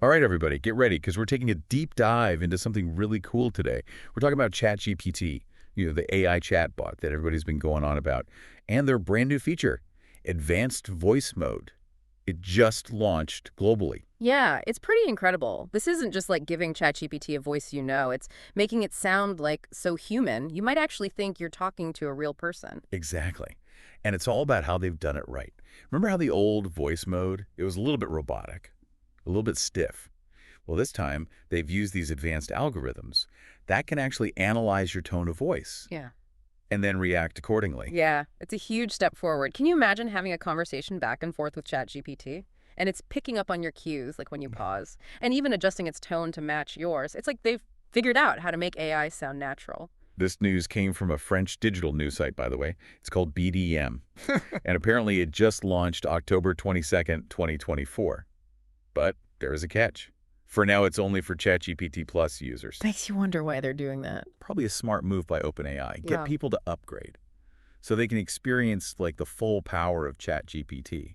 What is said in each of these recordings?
All right, everybody, get ready because we're taking a deep dive into something really cool today. We're talking about ChatGPT, the AI chatbot that everybody's been going on about, and their brand new feature, advanced voice mode. It just launched globally. Yeah, it's pretty incredible. This isn't just like giving ChatGPT a voice it's making it sound like so human. You might actually think you're talking to a real person. Exactly. And it's all about how they've done it right. Remember how the old voice mode, it was a little bit robotic, a little bit stiff. Well, this time, they've used these advanced algorithms that can actually analyze your tone of voice Yeah. and then react accordingly. Yeah, it's a huge step forward. Can you imagine having a conversation back and forth with ChatGPT? And it's picking up on your cues, like when you pause, and even adjusting its tone to match yours. It's like they've figured out how to make AI sound natural. This news came from a French digital news site, by the way. It's called BDM. And apparently it just launched October 22nd, 2024. But there is a catch. For now, it's only for ChatGPT Plus users. Makes you wonder why they're doing that. Probably a smart move by OpenAI. Get Yeah. people to upgrade so they can experience like the full power of ChatGPT.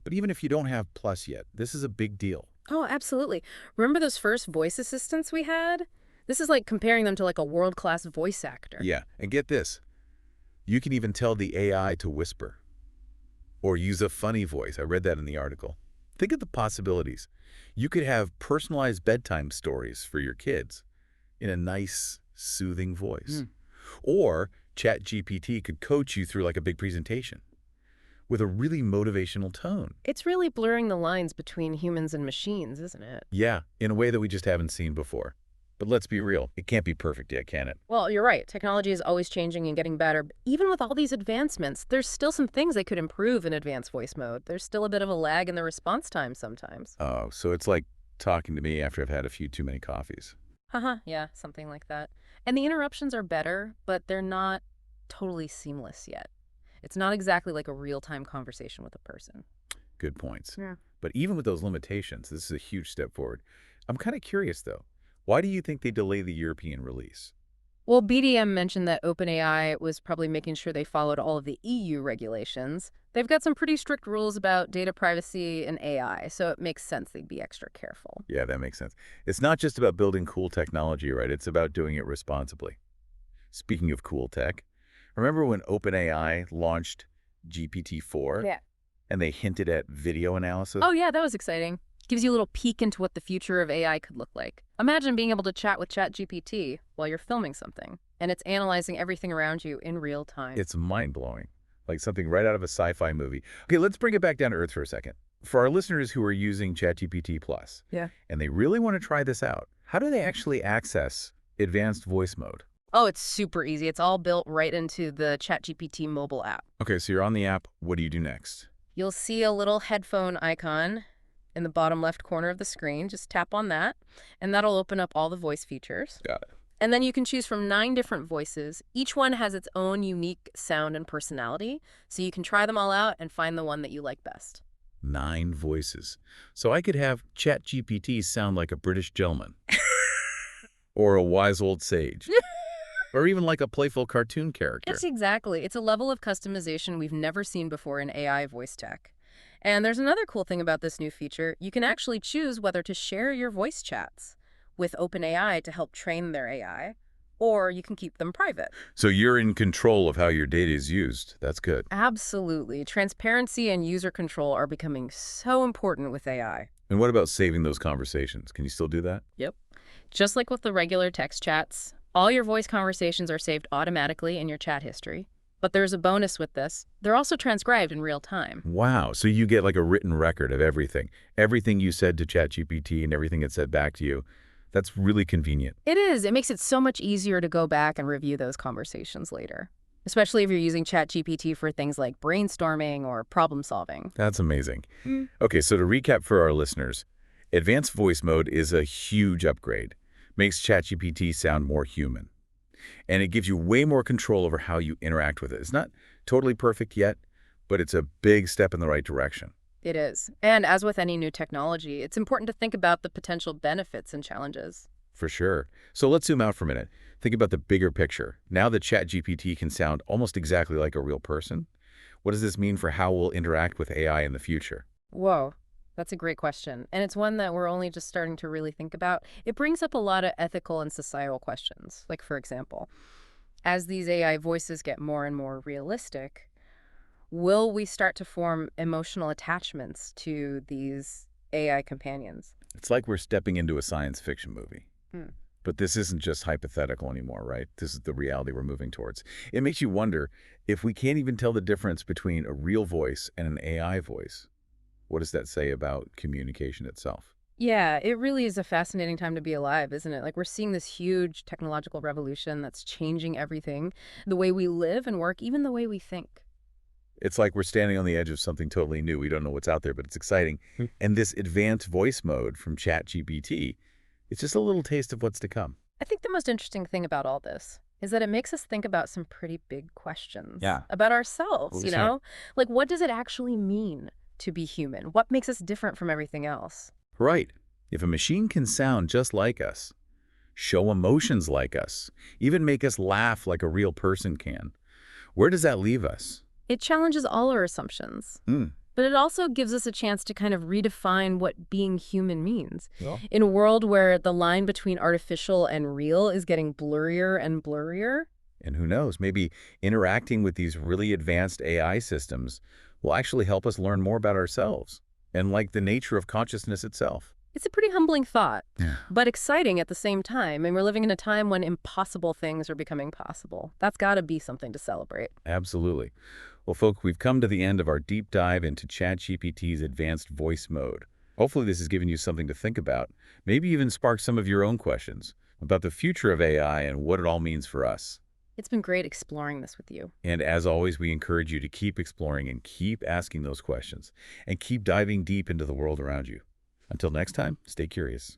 But even if you don't have Plus yet, this is a big deal. Oh, absolutely. Remember those first voice assistants we had? This is like comparing them to like a world-class voice actor. Yeah, and get this. You can even tell the AI to whisper or use a funny voice. I read that in the article. Think of the possibilities. You could have personalized bedtime stories for your kids in a nice, soothing voice. Or ChatGPT could coach you through like a big presentation with a really motivational tone. It's really blurring the lines between humans and machines, isn't it? Yeah, in a way that we just haven't seen before. But let's be real, it can't be perfect yet, can it? Well, you're right. Technology is always changing and getting better. But even with all these advancements, there's still some things they could improve in advanced voice mode. There's still a bit of a lag in the response time sometimes. Oh, so it's like talking to me after I've had a few too many coffees. Haha, yeah, something like that. And the interruptions are better, but they're not totally seamless yet. It's not exactly like a real-time conversation with a person. Good points. Yeah. But even with those limitations, this is a huge step forward. I'm kind of curious, though. Why do you think they delay the European release? Well, BDM mentioned that OpenAI was probably making sure they followed all of the EU regulations. They've got some pretty strict rules about data privacy and AI, so it makes sense they'd be extra careful. Yeah, that makes sense. It's not just about building cool technology, right? It's about doing it responsibly. Speaking of cool tech, remember when OpenAI launched GPT-4 Yeah. and they hinted at video analysis? Oh, yeah, that was exciting. Gives you a little peek into what the future of AI could look like. Imagine being able to chat with ChatGPT while you're filming something, and it's analyzing everything around you in real time. It's mind-blowing, like something right out of a sci-fi movie. Okay, let's bring it back down to earth for a second. For our listeners who are using ChatGPT Plus, Yeah. and they really want to try this out, how do they actually access advanced voice mode? Oh, it's super easy. It's all built right into the ChatGPT mobile app. Okay, so you're on the app. What do you do next? You'll see a little headphone icon in the bottom left corner of the screen. Just tap on that, and that'll open up all the voice features. Got it. And then you can choose from 9 different voices. Each one has its own unique sound and personality, so you can try them all out and find the one that you like best. 9 voices. So I could have ChatGPT sound like a British gentleman, or a wise old sage, or even like a playful cartoon character. Yes, exactly. It's a level of customization we've never seen before in AI voice tech. And there's another cool thing about this new feature. You can actually choose whether to share your voice chats with OpenAI to help train their AI, or you can keep them private. So you're in control of how your data is used. That's good. Absolutely. Transparency and user control are becoming so important with AI. And what about saving those conversations? Can you still do that? Yep. Just like with the regular text chats, all your voice conversations are saved automatically in your chat history. But there's a bonus with this. They're also transcribed in real time. Wow. So you get like a written record of everything. Everything you said to ChatGPT and everything it said back to you. That's really convenient. It is. It makes it so much easier to go back and review those conversations later, especially if you're using ChatGPT for things like brainstorming or problem solving. That's amazing. Okay, so to recap for our listeners, advanced voice mode is a huge upgrade. Makes ChatGPT sound more human. And it gives you way more control over how you interact with it. It's not totally perfect yet, but it's a big step in the right direction. It is. And as with any new technology, it's important to think about the potential benefits and challenges. For sure. So let's zoom out for a minute. Think about the bigger picture. Now that ChatGPT can sound almost exactly like a real person, what does this mean for how we'll interact with AI in the future? Whoa. That's a great question, and it's one that we're only just starting to really think about. It brings up a lot of ethical and societal questions. Like, for example, as these AI voices get more and more realistic, will we start to form emotional attachments to these AI companions? It's like we're stepping into a science fiction movie. Hmm. But this isn't just hypothetical anymore, right? This is the reality we're moving towards. It makes you wonder, if we can't even tell the difference between a real voice and an AI voice, what does that say about communication itself? Yeah, it really is a fascinating time to be alive, isn't it? Like, we're seeing this huge technological revolution that's changing everything, the way we live and work, even the way we think. It's like we're standing on the edge of something totally new. We don't know what's out there, but it's exciting. And this advanced voice mode from ChatGPT, it's just a little taste of what's to come. I think the most interesting thing about all this is that it makes us think about some pretty big questions Yeah. about ourselves, Well, you sure. know? Like, what does it actually mean to be human? What makes us different from everything else? Right. If a machine can sound just like us, show emotions like us, even make us laugh like a real person can, where does that leave us? It challenges all our assumptions, Hmm. but it also gives us a chance to kind of redefine what being human means. Yeah. In a world where the line between artificial and real is getting blurrier and blurrier, And who knows, maybe interacting with these really advanced AI systems will actually help us learn more about ourselves and like the nature of consciousness itself. it's a pretty humbling thought, Yeah. but exciting at the same time. And we're living in a time when impossible things are becoming possible. That's got to be something to celebrate. Absolutely. Well, folks, we've come to the end of our deep dive into ChatGPT's advanced voice mode. Hopefully this has given you something to think about, maybe even sparked some of your own questions about the future of AI and what it all means for us. It's been great exploring this with you. And as always, we encourage you to keep exploring and keep asking those questions and keep diving deep into the world around you. Until next time, stay curious.